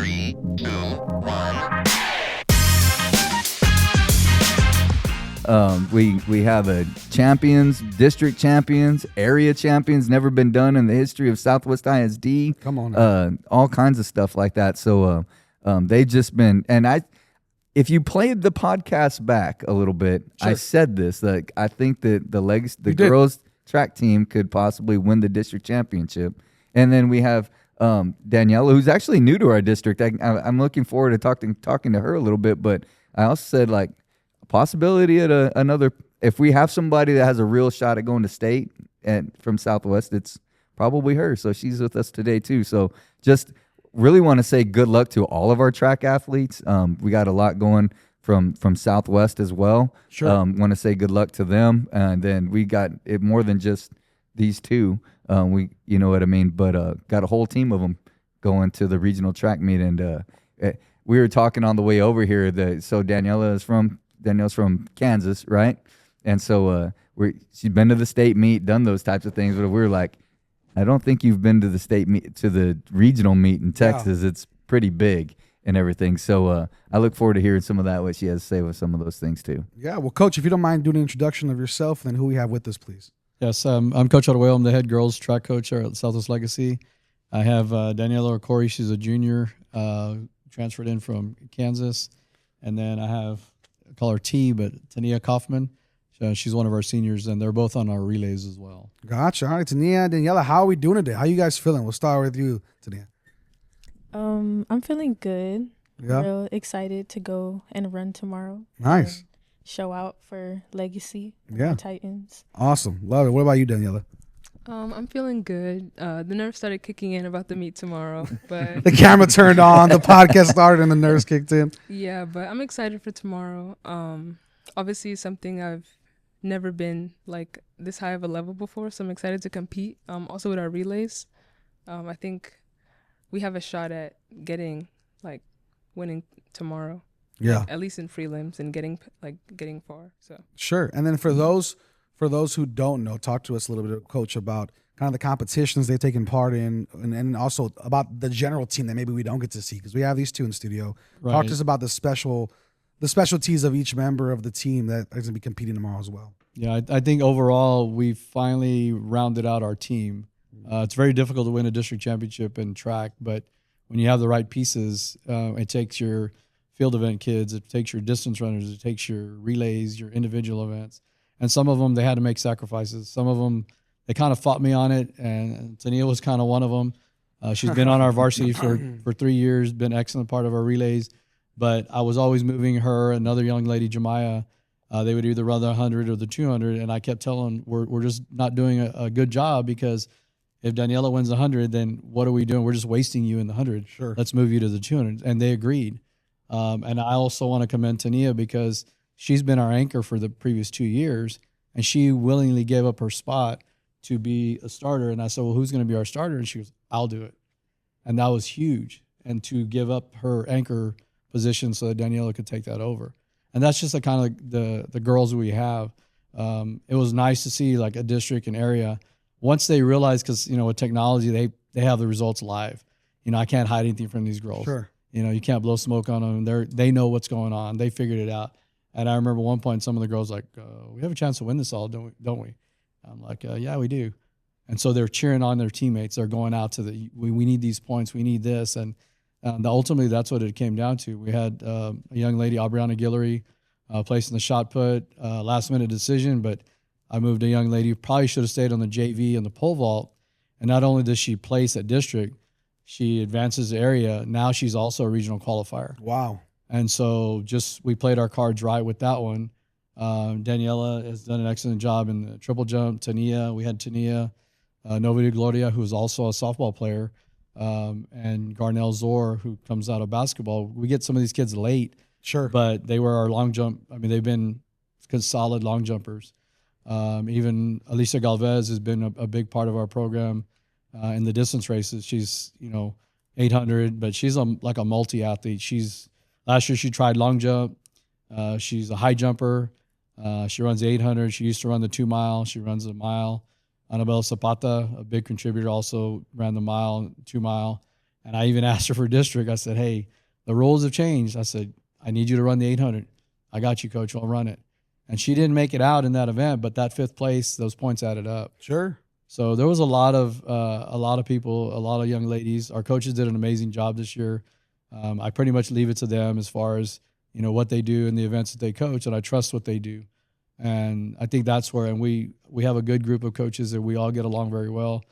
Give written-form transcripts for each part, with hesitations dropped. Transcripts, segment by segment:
3, 2, 1. We have a champions, district champions, area champions, never been done in the history of Southwest ISD. Come on. All kinds of stuff like that. So they've just been, and if you played the podcast back a little bit, Sure. I said this, like I think that the did. girls track team could possibly win the district championship. And then we have Daniela, who's actually new to our district. I'm looking forward to talking to her a little bit, but I also said like a possibility at another, if we have somebody that has a real shot at going to state and from Southwest, it's probably her. So she's with us today too. So just really want to say good luck to all of our track athletes. We got a lot going from Southwest as well. Sure. Want to say good luck to them. And then we got it more than just these two. You know what I mean? But got a whole team of them going to the regional track meet. And we were talking on the way over here. So Danielle's from Kansas, right? And so she's been to the state meet, done those types of things. But we were like, I don't think you've been to the state meet, to the regional meet in Texas. Yeah. It's pretty big and everything. So I look forward to hearing some of that, what she has to say with some of those things too. Yeah. Well, Coach, if you don't mind doing an introduction of yourself and then who we have with us, please. Yes, I'm Coach Ottaway. I'm the head girls track coach here at Southwest Legacy. I have Daniela Corey. She's a junior, transferred in from Kansas. And then I have, I call her T, but Tania Kaufman. She's one of our seniors, and they're both on our relays as well. Gotcha. All right, Tania, Daniela, how are we doing today? How you guys feeling? We'll start with you, Tania. I'm feeling good. Yeah. Real excited to go and run tomorrow. Nice. Show out for Legacy. Yeah. Titans. Awesome. Love it. What about you, Daniela? I'm feeling good. The nerves started kicking in about the meet tomorrow, but The camera turned on, the podcast started, and the nerves kicked in. yeah, but I'm excited for tomorrow. Obviously something I've never been like this high of a level before, so I'm excited to compete. Also with our relays, I think we have a shot at winning tomorrow. Yeah, at least in prelims and getting far. So sure. And then for those who don't know, talk to us a little bit, Coach, about kind of the competitions they've taken part in, and also about the general team that maybe we don't get to see because we have these two in the studio. Right. Talk to us about the specialties of each member of the team that is going to be competing tomorrow as well. Yeah, I think overall we finally rounded out our team. It's very difficult to win a district championship in track, but when you have the right pieces, it takes your field event kids, it takes your distance runners, it takes your relays, your individual events. And some of them, they had to make sacrifices. Some of them, they kind of fought me on it, and Tania was kind of one of them. She's been on our varsity for 3 years, been an excellent part of our relays. But I was always moving her, another young lady, Jemiah. They would either run the 100 or the 200, and I kept telling we're just not doing a good job because if Daniela wins the 100, then what are we doing? We're just wasting you in the 100. Sure. Let's move you to the 200. And they agreed. And I also want to commend Tania because she's been our anchor for the previous 2 years, and she willingly gave up her spot to be a starter. And I said, well, who's going to be our starter? And she goes, I'll do it. And that was huge. And to give up her anchor position so that Daniela could take that over. And that's just the kind of the girls we have. It was nice to see like a district and area. Once they realized, because, with technology, they have the results live. I can't hide anything from these girls. Sure. You can't blow smoke on them. They know what's going on. They figured it out. And I remember one point, some of the girls like, we have a chance to win this all, don't we? I'm like, yeah, we do. And so they're cheering on their teammates. They're going out to we need these points. We need this. And ultimately, that's what it came down to. We had a young lady, Aubriana Guillory, placing the shot put, last-minute decision. But I moved a young lady who probably should have stayed on the JV and the pole vault. And not only does she place at district, she advances the area. Now she's also a regional qualifier. Wow. And so we played our cards right with that one. Daniela has done an excellent job in the triple jump. We had Tania, Nova de Gloria, who's also a softball player, and Garnell Zor, who comes out of basketball. We get some of these kids late. Sure. But they were our long jump. I mean, they've been solid long jumpers. Even Alicia Galvez has been a big part of our program in the distance races. She's, 800, but she's like a multi-athlete. Last year she tried long jump. She's a high jumper. She runs the 800. She used to run the 2 mile. She runs the mile. Annabelle Zapata, a big contributor, also ran the 2 mile. And I even asked her for district. I said, hey, the rules have changed. I said, I need you to run the 800. I got you, coach. I'll run it. And she didn't make it out in that event, but that 5th place, those points added up. Sure. So there was a lot of people, a lot of young ladies. Our coaches did an amazing job this year. I pretty much leave it to them as far as, you know, what they do in the events that they coach, and I trust what they do. And I think that's where, and we have a good group of coaches that we all get along very well.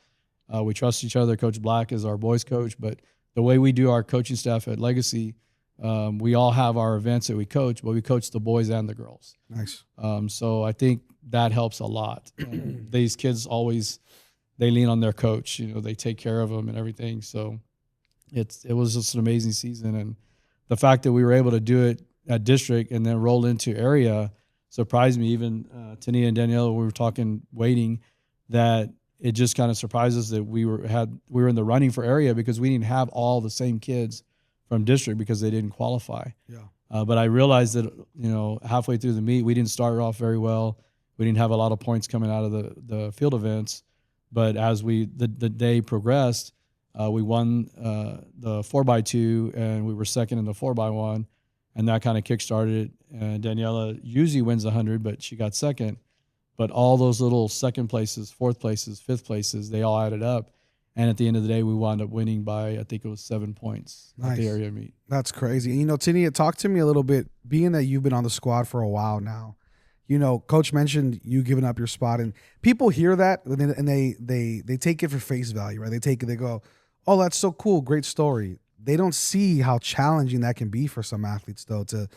We trust each other. Coach Black is our boys coach, but the way we do our coaching staff at Legacy, we all have our events that we coach, but we coach the boys and the girls. Nice. So I think that helps a lot. These kids always, they lean on their coach. You know, they take care of them and everything. So it was just an amazing season. And the fact that we were able to do it at district and then roll into area surprised me. Even Tania and Danielle, we were talking waiting, that it just kind of surprised us that we were in the running for area because we didn't have all the same kids from district because they didn't qualify. Yeah. But I realized that, you know, halfway through the meet, we didn't start off very well. We didn't have a lot of points coming out of the field events. But as the day progressed, we won the 4x2 and we were second in the 4x1. And that kind of kickstarted it. Daniela usually wins 100, but she got second. But all those little second places, 4th places, 5th places, they all added up. And at the end of the day, we wound up winning by, I think it was 7 points at the area meet. That's crazy. You know, Tania, talk to me a little bit, being that you've been on the squad for a while now. You know, Coach mentioned you giving up your spot, and people hear that and they take it for face value, right? They go, oh, that's so cool, great story. They don't see how challenging that can be for some athletes, though, to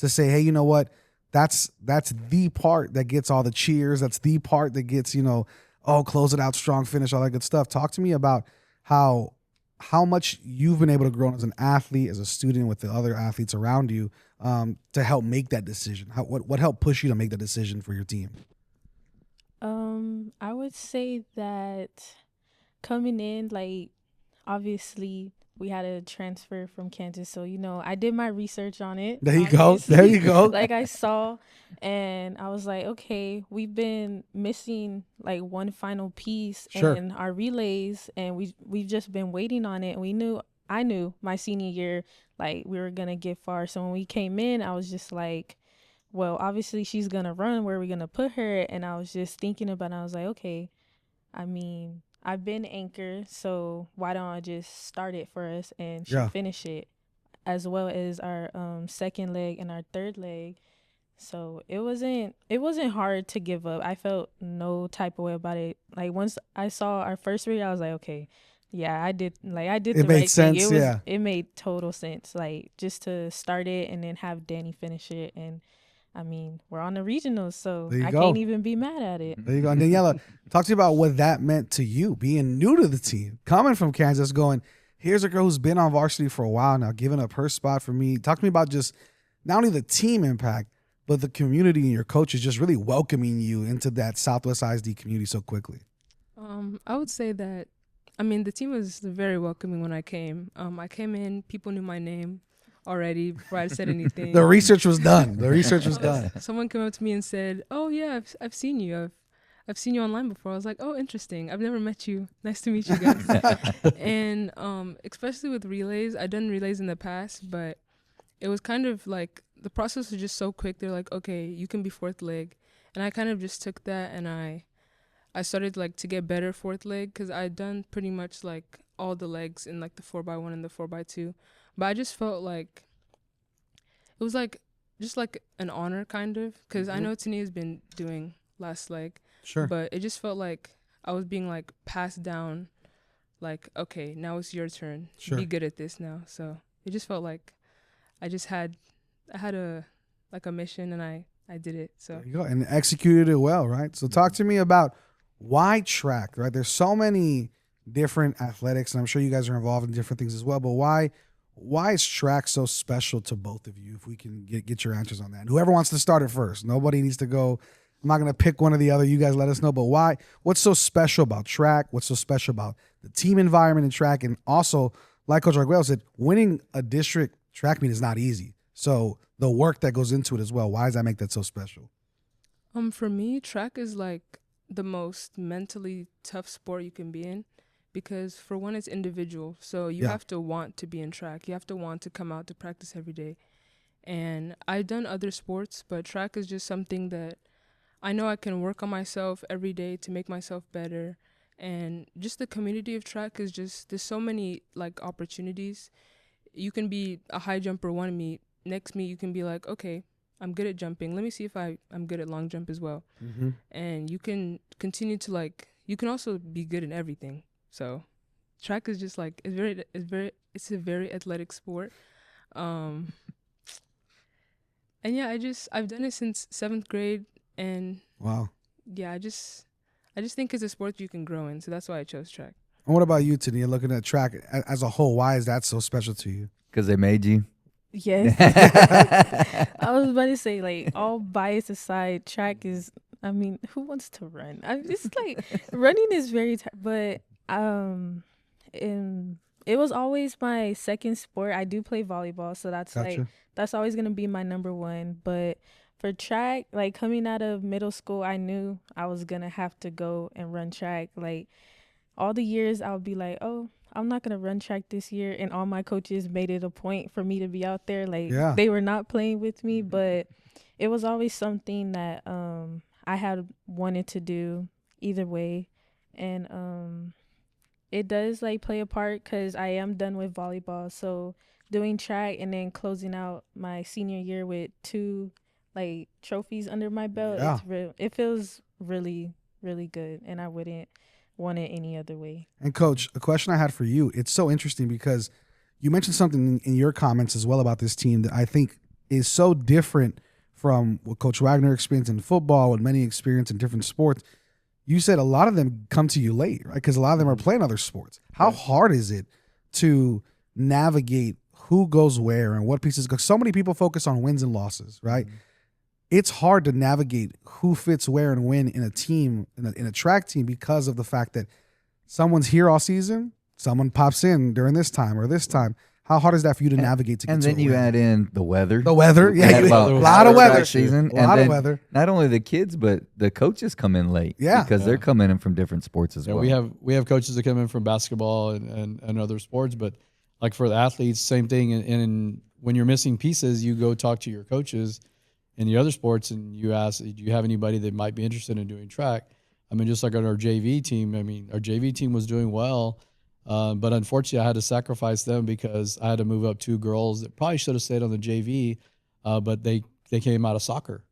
say, hey, you know what? That's the part that gets all the cheers. That's the part that gets, you know, oh, close it out, strong finish, all that good stuff. Talk to me about how much you've been able to grow as an athlete, as a student with the other athletes around you, to help make that decision. What helped push you to make that decision for your team? I would say that coming in, like, obviously we had a transfer from Kansas, so, you know, I did my research on it. There you go. obviously. There you go. Like, I saw, and I was like, okay, we've been missing like one final piece Sure. in our relays, and we've just been waiting on it. And I knew my senior year, like, we were gonna get far. So when we came in, I was just like, well, obviously she's gonna run. Where are we gonna put her? And I was just thinking about it. I was like, okay, I mean, I've been anchor, so why don't I just start it for us and she finish it, as well as our second leg and our third leg. So it wasn't hard to give up. I felt no type of way about it. Like, once I saw our first read, I was like, okay, yeah, I did the right thing. It made sense. It made total sense. Like, just to start it and then have Danny finish it. And I mean, we're on the regionals, so I can't even be mad at it. There you go. And Daniela, talk to me about what that meant to you, being new to the team, coming from Kansas, going, here's a girl who's been on varsity for a while now, giving up her spot for me. Talk to me about just not only the team impact, but the community and your coaches just really welcoming you into that Southwest ISD community so quickly. I would say that, I mean, the team was very welcoming when I came. I came in, people knew my name already before I said anything. The research was done. Done. Someone came up to me and said, "Oh yeah, I've seen you. I've seen you online before." I was like, "Oh, interesting. I've never met you. Nice to meet you guys." And especially with relays, I've done relays in the past, but it was kind of like the process was just so quick. They're like, "Okay, you can be 4th leg," and I kind of just took that and I started like to get better 4th leg because I'd done pretty much like all the legs in like the 4x1 and the 4x2. But I just felt like it was like just like an honor kind of, because I know Tania's been doing last leg. Sure. But it just felt like I was being like passed down, like, okay, now it's your turn. Sure. Be good at this now. So it just felt like I had a mission and I did it. So There you go. And executed it well, right? So talk to me about why track, right? There's so many different athletics, and I'm sure you guys are involved in different things as well, but why is track so special to both of you? If we can get your answers on that. And whoever wants to start it first. Nobody needs to go. I'm not going to pick one or the other. You guys let us know. But why? What's so special about track? What's so special about the team environment in track? And also, like Coach Arguello said, winning a district track meet is not easy. So the work that goes into it as well, why does that make that so special? For me, track is like the most mentally tough sport you can be in, because for one, it's individual. So you have to want to be in track. You have to want to come out to practice every day. And I've done other sports, but track is just something that I know I can work on myself every day to make myself better. And just the community of track is just, there's so many like opportunities. You can be a high jumper one meet. Next meet, you can be like, okay, I'm good at jumping. Let me see if I'm good at long jump as well. And you can continue to like, you can also be good in everything. So track is just like, it's a very athletic sport. And yeah, I've done it since 7th grade. And Wow. yeah, I just think it's a sport you can grow in. So that's why I chose track. And what about you, Tania? Looking at track as a whole, why is that so special to you? Because they made you. Yes. I was about to say, like, all bias aside, track is, I mean, who wants to run? I'm just like, running is very, but it was always my second sport. I do play volleyball, so that's Gotcha. like, that's always going to be my number one. But for track, like, coming out of middle school, I knew I was going to have to go and run track. Like, all the years I would be like, oh, I'm not going to run track this year. And all my coaches made it a point for me to be out there. Like, they were not playing with me, but it was always something that I had wanted to do either way. And it does, like, play a part because I am done with volleyball. So doing track and then closing out my senior year with 2, like, trophies under my belt, it feels really, really good. And I wouldn't want it any other way. And Coach, a question I had for you, it's so interesting because you mentioned something in your comments as well about this team that I think is so different from what Coach Wagner experienced in football, what many experience in different sports. You said a lot of them come to you late, right? Because a lot of them are playing other sports. How hard is it to navigate who goes where and what pieces go? So many people focus on wins and losses, right? It's hard to navigate who fits where and when in a team, in a track team, because of the fact that someone's here all season, someone pops in during this time or this time. How hard is that for you to navigate to get And to then a you win? add in the weather. The weather, yeah, Had a about lot of weather season, a lot and of then weather. Not only the kids, but the coaches come in late. Yeah. because they're coming in from different sports as Yeah, well. we have coaches that come in from basketball and other sports, but like for the athletes, same thing. And when you're missing pieces, you go talk to your coaches in the other sports and you ask, do you have anybody that might be interested in doing track? I mean, just like on our JV team, our JV team was doing well, but unfortunately I had to sacrifice them because I had to move up 2 girls that probably should have stayed on the JV, but they came out of soccer,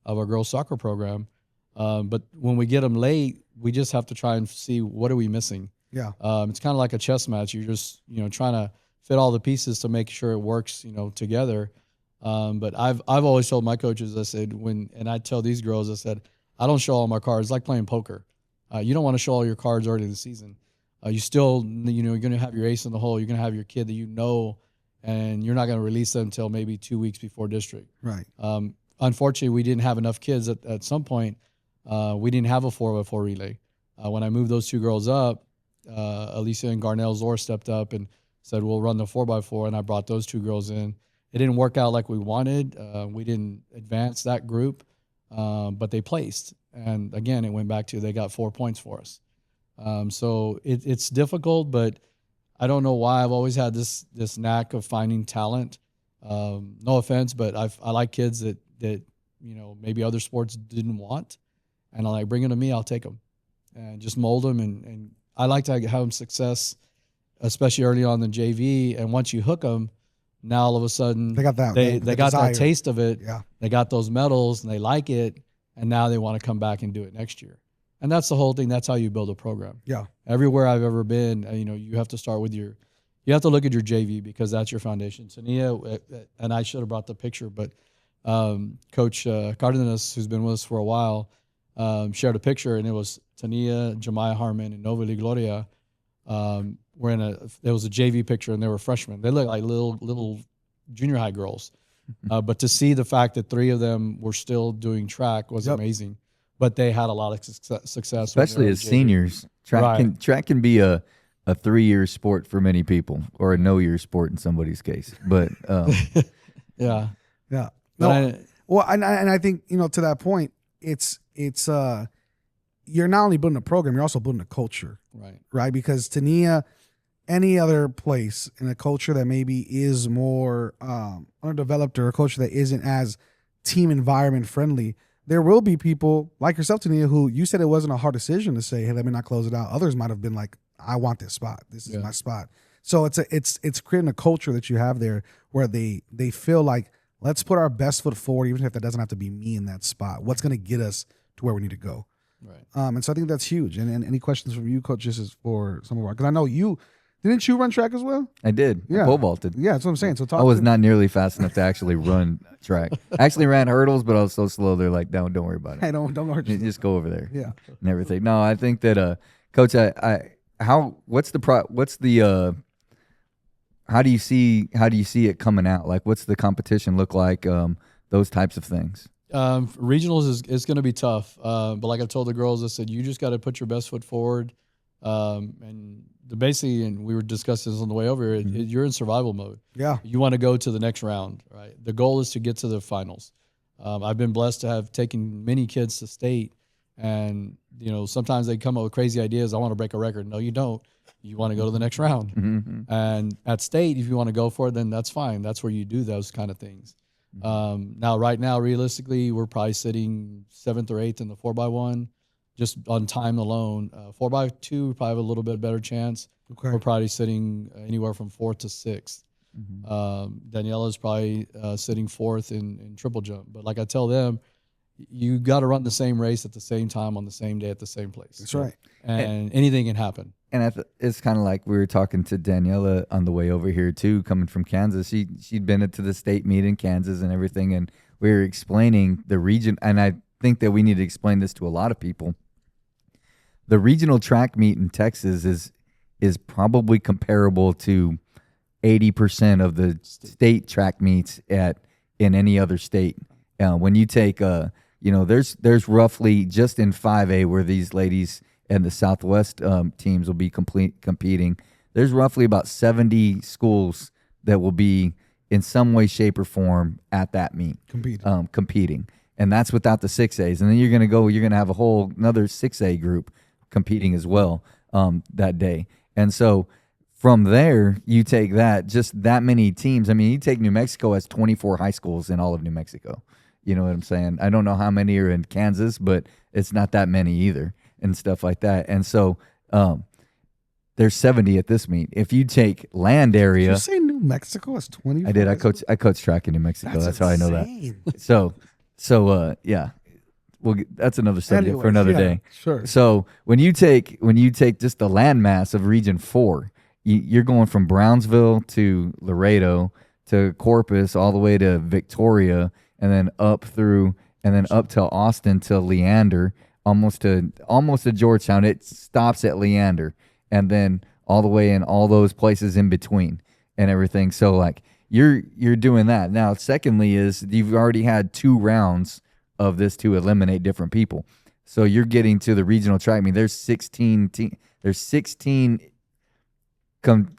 of our girls soccer program. But when we get them late, we just have to try and see what are we missing. Yeah. It's kind of like a chess match. You're just, trying to fit all the pieces to make sure it works, together. But I've always told my coaches, I said, and I tell these girls, I said, I don't show all my cards. It's like playing poker. You don't want to show all your cards early in the season. You still, you're going to have your ace in the hole. You're going to have your kid that and you're not going to release them until maybe 2 weeks before district. Right. Unfortunately, we didn't have enough kids at some point. We didn't have a 4x4 relay. When I moved those 2 girls up, Alicia and Garnell Zor stepped up and said, we'll run the 4x4, and I brought those 2 girls in. It didn't work out like we wanted. We didn't advance that group, but they placed. And again, it went back to they got 4 points for us. So it's difficult, but I don't know why. I've always had this knack of finding talent. No offense, but I like kids that maybe other sports didn't want, and I like bring them to me. I'll take them and just mold them, and I like to have them success, especially early on in the JV. And once you hook them, now all of a sudden They got that. They got desire. that taste of it. Yeah. They got those medals and they like it, and now they want to come back and do it next year. And that's the whole thing. That's how you build a program. Yeah. Everywhere I've ever been, you have to start with you have to look at your JV because that's your foundation. Tania, and I should have brought the picture, but Coach Cardenas, who's been with us for a while, shared a picture, and it was Tania, Jemiah Harmon, and Novely Gloria. There was a JV picture, and they were freshmen. They looked like little junior high girls. But to see the fact that 3 of them were still doing track was amazing. But they had a lot of success, especially as seniors. Track can be a 3-year sport for many people, or a no-year sport in somebody's case. But yeah. No, and I think to that point, it's you're not only building a program, you're also building a culture. right? Because Tania, any other place in a culture that maybe is more underdeveloped or a culture that isn't as team environment friendly, there will be people like yourself, Tania, who you said it wasn't a hard decision to say, hey, let me not close it out. Others might have been like, I want this spot. This is my spot. So it's creating a culture that you have there where they feel like, let's put our best foot forward, even if that doesn't have to be me in that spot. What's going to get us to where we need to go? Right. And so I think that's huge. And any questions from you, Coach, just as for some of our, because I know didn't you run track as well? I did. Yeah. I pole vaulted. Yeah, that's what I'm saying. So talk I was to- not nearly fast enough to actually run track. I actually ran hurdles, but I was so slow. They're like, don't worry about it. Hey, don't hurt yourself. Just go over there. Yeah. And everything. No, I think that, Coach, how do you see it coming out? Like, what's the competition look like? Those types of things. Regionals is going to be tough. But like I told the girls, I said, you just got to put your best foot forward. And and we were discussing this on the way over here, you're in survival mode. Yeah. You want to go to the next round, right? The goal is to get to the finals. I've been blessed to have taken many kids to state, and sometimes they come up with crazy ideas. I want to break a record. No, you don't. You want to go to the next round. Mm-hmm. And at state, if you want to go for it, then that's fine. That's where you do those kind of things. Right now, realistically, we're probably sitting 7th or 8th in the 4x1, just on time alone. 4x2, we probably have a little bit better chance. Okay. We're probably sitting anywhere from 4th to 6th. Daniela's probably sitting 4th in triple jump. But like I tell them, you got to run the same race at the same time on the same day at the same place. That's right. And anything can happen. And it's kind of like we were talking to Daniela on the way over here too, coming from Kansas. She'd been to the state meet in Kansas and everything, and we were explaining the region. And I think that we need to explain this to a lot of people. The regional track meet in Texas is probably comparable to 80% of the state track meets in any other state. When you take there's roughly, just in 5A where these ladies and the Southwest teams will be competing, there's roughly about 70 schools that will be in some way, shape, or form at that meet competing. And that's without the 6As. And then you're going to have a whole another 6A group competing as well that day. And so from there, you take just that many teams. I mean, you take New Mexico has 24 high schools in all of New Mexico. You know what I'm saying? I don't know how many are in Kansas, but it's not that many either and stuff like that. And so there's 70 at this meet. If you take land area. Did you say New Mexico has 24? I did. I coach track in New Mexico. That's how I know that. So yeah. Well, that's another subject for another day. Sure. So when you take just the land mass of Region 4, you're going from Brownsville to Laredo to Corpus all the way to Victoria, and then up to Austin to Leander, almost to Georgetown. It stops at Leander, and then all the way in all those places in between and everything. So like you're doing that. Now, secondly is you've already had 2 rounds of this to eliminate different people. So you're getting to the regional track meet. There's 16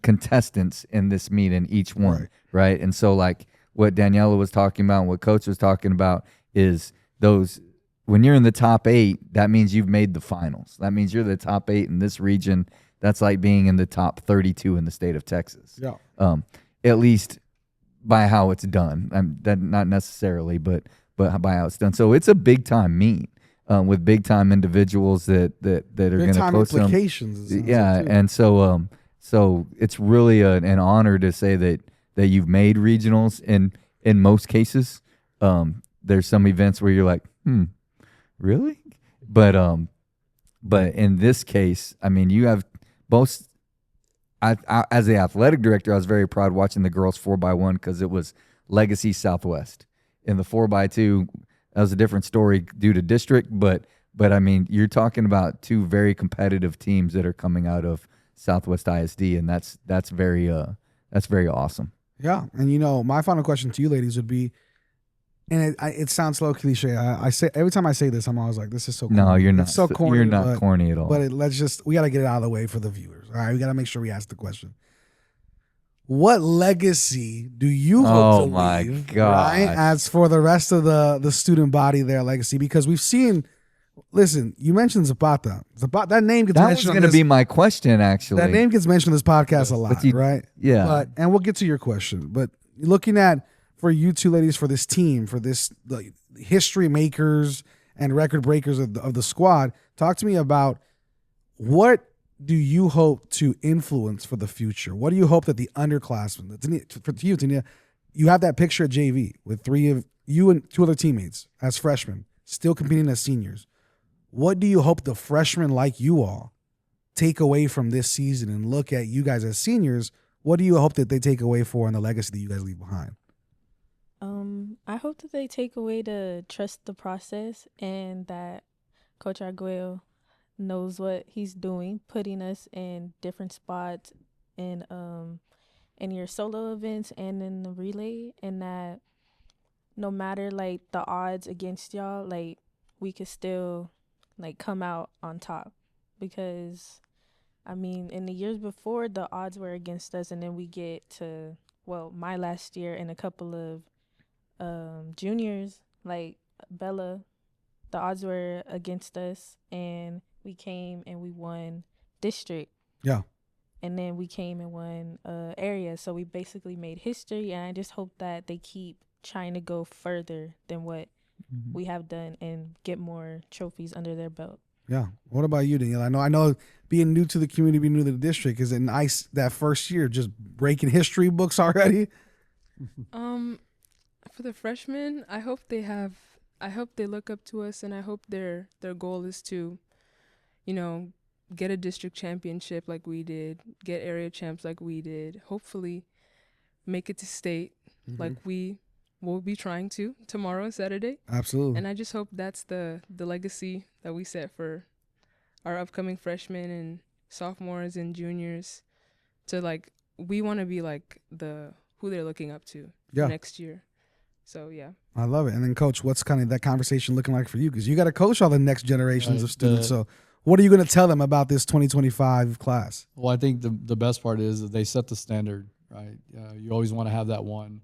contestants in this meet in each one, right? And so like what Daniela was talking about and what Coach was talking about is those, when you're in the top 8, that means you've made the finals. That means you're the top 8 in this region. That's like being in the top 32 in the state of Texas. Yeah. At least by how it's done. That not necessarily, but by how it's done. So it's a big time meet with big time individuals that are going to coach them. Implications. Yeah, and so it's really an honor to say that you've made regionals. In most cases, there's some events where you're like, really? But in this case, I mean, you have both. I as the athletic director, I was very proud watching the girls 4x1 because it was Legacy Southwest. In the 4x2, that was a different story due to district, but I mean, you're talking about 2 very competitive teams that are coming out of Southwest ISD, and that's very awesome. Yeah, and my final question to you ladies would be, and it sounds so cliche. I say every time I say this, I'm always like, "This is so corny." No, you're not. It's so corny. You're not corny at all. But we got to get it out of the way for the viewers. All right, we got to make sure we ask the question. What legacy do you hope to leave? Oh my God! Right, as for the rest of the student body, their legacy, because we've seen listen, you mentioned Zapata. That name gets That was mentioned. going to be my question, actually. That name gets mentioned in this podcast a lot, right? Yeah. And we'll get to your question. But looking at, for you two ladies, for this team, for this the history makers and record breakers of the squad, talk to me about what do you hope to influence for the future? What do you hope that the underclassmen, for you, Tania, you have that picture at JV with 3 of you and 2 other teammates as freshmen, still competing as seniors. What do you hope the freshmen like you all take away from this season and look at you guys as seniors? What do you hope that they take away for in the legacy that you guys leave behind? I hope that they take away to trust the process and that Coach Arguello knows what he's doing, putting us in different spots in your solo events and in the relay, and that no matter like the odds against y'all, like we could still like come out on top. Because I mean, in the years before, the odds were against us, and then we get to, well, my last year and a couple of juniors like Bella, the odds were against us, and we came and we won district. Yeah. And then we came and won area. So we basically made history, and I just hope that they keep trying to go further than what we have done and get more trophies under their belt. Yeah. What about you, Danielle? I know being new to the community, being new to the district, is it nice that first year just breaking history books already? For the freshmen, I hope they look up to us, and I hope their goal is to, get a district championship like we did, get area champs like we did, hopefully make it to state like we will be trying to tomorrow and Saturday. Absolutely. And I just hope that's the legacy that we set for our upcoming freshmen and sophomores and juniors, to like, we want to be like who they're looking up to next year. So, yeah. I love it. And then, Coach, what's kind of that conversation looking like for you? Because you got to coach all the next generations of students. So what are you going to tell them about this 2025 class? Well, I think the best part is that they set the standard, right? You always want to have that one.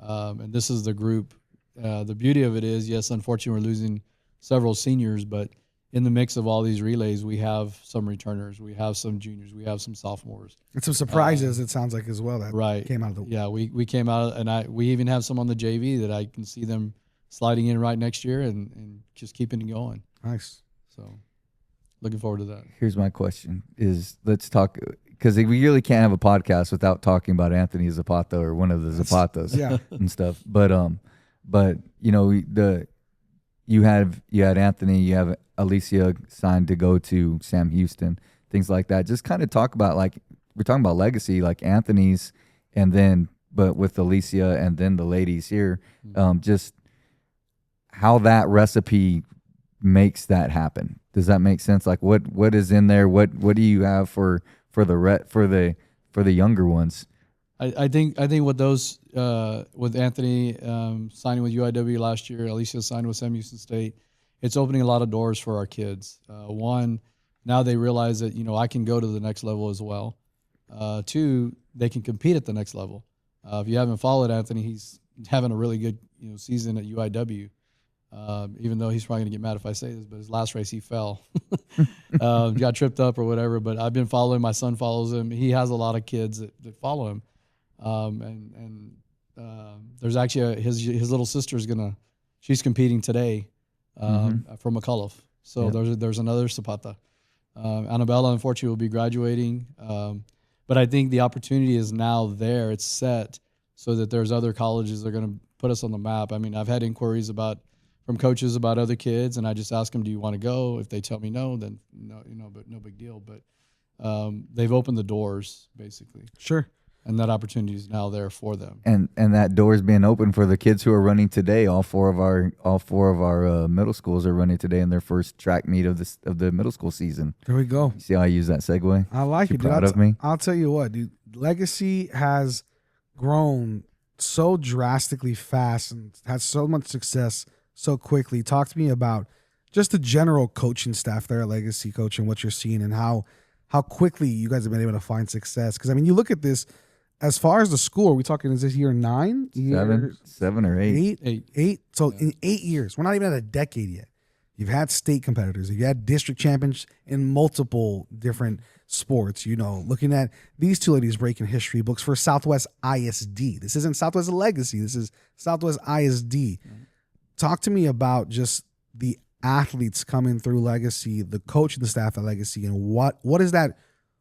And this is the group. The beauty of it is, yes, unfortunately, we're losing several seniors, but in the mix of all these relays, we have some returners, we have some juniors, we have some sophomores. And some surprises, it sounds like, as well, that came out of the... Yeah, we came out, and we even have some on the JV that I can see them sliding in right next year and just keeping it going. Nice. So looking forward to that. Here's my question is, let's talk, because we really can't have a podcast without talking about Anthony Zapata or one of the Zapatas and stuff. But you had Anthony, you have Alicia signed to go to Sam Houston, things like that. Just kind of talk about, like, we're talking about legacy, like Anthony's, and then, but with Alicia and then the ladies here, just how that recipe makes that happen. Does that make sense? Like, what is in there? What do you have for the younger ones? I think with those with Anthony signing with UIW last year, Alicia signed with Sam Houston State, it's opening a lot of doors for our kids. One, now they realize that I can go to the next level as well. Two, they can compete at the next level. If you haven't followed Anthony, he's having a really good season at UIW. Even though he's probably gonna get mad if I say this, but his last race he fell, got tripped up or whatever. But I've been following. My son follows him. He has a lot of kids that follow him. There's actually his little sister's she's competing today from McCullough. So there's another Zapata. Annabella, unfortunately, will be graduating. But I think the opportunity is now there. It's set so that there's other colleges that are going to put us on the map. I mean, I've had inquiries from coaches about other kids, and I just ask them, do you want to go? If they tell me no, then no, but no big deal. But they've opened the doors, basically. Sure. And that opportunity is now there for them. And that door is being open for the kids who are running today. All four of our middle schools are running today in their first track meet of the middle school season. There we go. See how I use that segue? I like it. Proud of me? I'll tell you what, dude. Legacy has grown so drastically fast and had so much success so quickly. Talk to me about just the general coaching staff there at Legacy, Coach, and what you're seeing and how quickly you guys have been able to find success. Because, I mean, you look at this, as far as the school, are we talking, is this year 9? Seven or eight? Eight. So in 8 years, we're not even at a decade yet. You've had state competitors. You've had district champions in multiple different sports. You know, looking at these two ladies breaking history books for Southwest ISD. This isn't Southwest Legacy. This is Southwest ISD. Talk to me about just the athletes coming through Legacy, the coach and the staff at Legacy, and what is that?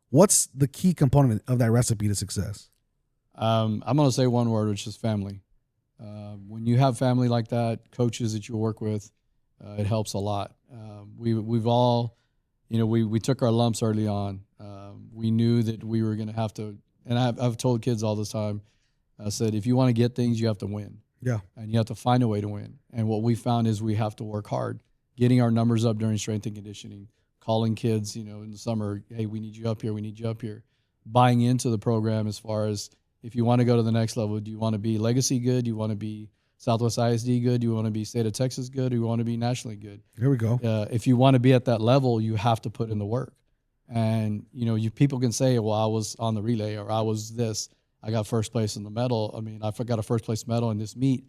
What's the key component of that recipe to success? I'm going to say one word, which is family. When you have family like that, coaches that you work with, it helps a lot. We've all, we took our lumps early on. We knew that we were going to have to, and I've told kids all the time, I said, if you want to get things, you have to win. Yeah. And you have to find a way to win. And what we found is we have to work hard, getting our numbers up during strength and conditioning, calling kids, in the summer, hey, we need you up here, we need you up here. Buying into the program as far as if you want to go to the next level, do you want to be Legacy good? Do you want to be Southwest ISD good? Do you want to be State of Texas good? Do you want to be nationally good? Here we go. If you want to be at that level, you have to put in the work. And, people can say, well, I was on the relay or I was this. I got first place in the medal. I mean, I got a first place medal in this meet,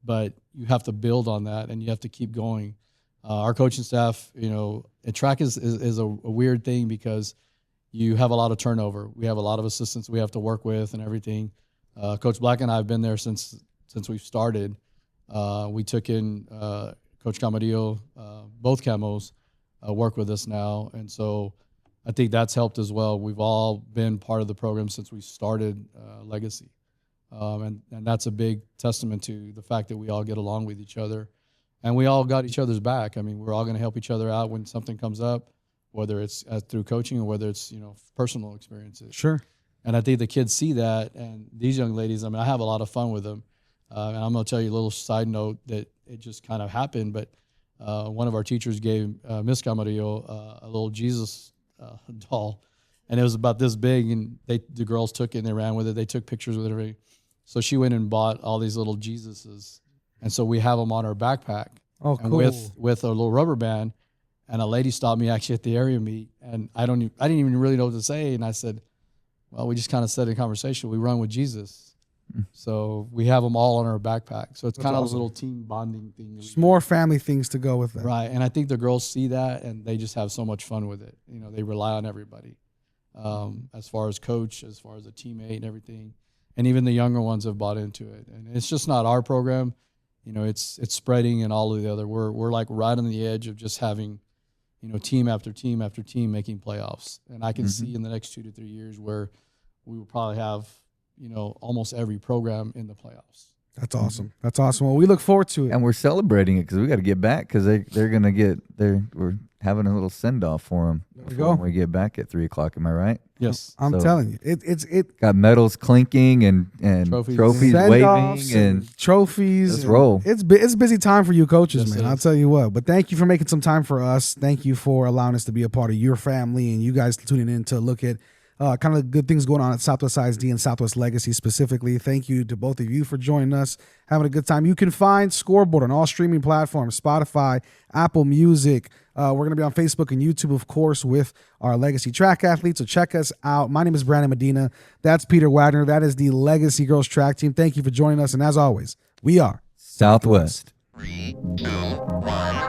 but you have to build on that and you have to keep going. Our coaching staff, and track is a weird thing because you have a lot of turnover. We have a lot of assistants we have to work with and everything. Coach Black and I have been there since we've started. We took in Coach Camarillo, both camos work with us now. And so I think that's helped as well. We've all been part of the program since we started Legacy. And that's a big testament to the fact that we all get along with each other. And we all got each other's back. I mean, we're all going to help each other out when something comes up, whether it's through coaching or whether it's, personal experiences. Sure. And I think the kids see that. And these young ladies, I have a lot of fun with them. And I'm going to tell you a little side note that it just kind of happened. But one of our teachers gave Miss Camarillo a little Jesus doll. And it was about this big. And the girls took it and they ran with it. They took pictures with it. So she went and bought all these little Jesuses. And so we have them on our backpack. Oh, and cool. with a little rubber band. And a lady stopped me actually at the area meet. And I didn't even really know what to say. And I said, well, we just kind of said in conversation, we run with Jesus. So we have them all on our backpack. So it's kind of a little team bonding thing. Just more family things to go with that. Right. And I think the girls see that and they just have so much fun with it. They rely on everybody as far as coach, as far as a teammate and everything. And even the younger ones have bought into it. And it's just not our program. It's spreading and all of the other. We're like right on the edge of just having, team after team after team making playoffs. And I can see in the next 2 to 3 years where we will probably have, almost every program in the playoffs. That's awesome. That's awesome. Well, we look forward to it. And we're celebrating it because we got to get back because they're going to get we're having a little send off for them when we get back at 3:00. Am I right? Yes. I'm telling you, it got medals clinking and trophies waving and trophies. Let's roll. It's a busy time for you coaches, Yes, man. I'll tell you what. But thank you for making some time for us. Thank you for allowing us to be a part of your family and you guys tuning in to look at kind of the good things going on at Southwest ISD and Southwest Legacy specifically. Thank you to both of you for joining us, having a good time. You can find Scoreboard on all streaming platforms, Spotify, Apple Music. We're going to be on Facebook and YouTube, of course, with our Legacy track athletes. So check us out. My name is Brandon Medina. That's Peter Wagner. That is the Legacy Girls Track Team. Thank you for joining us. And as always, we are Southwest. 3, 2, 1.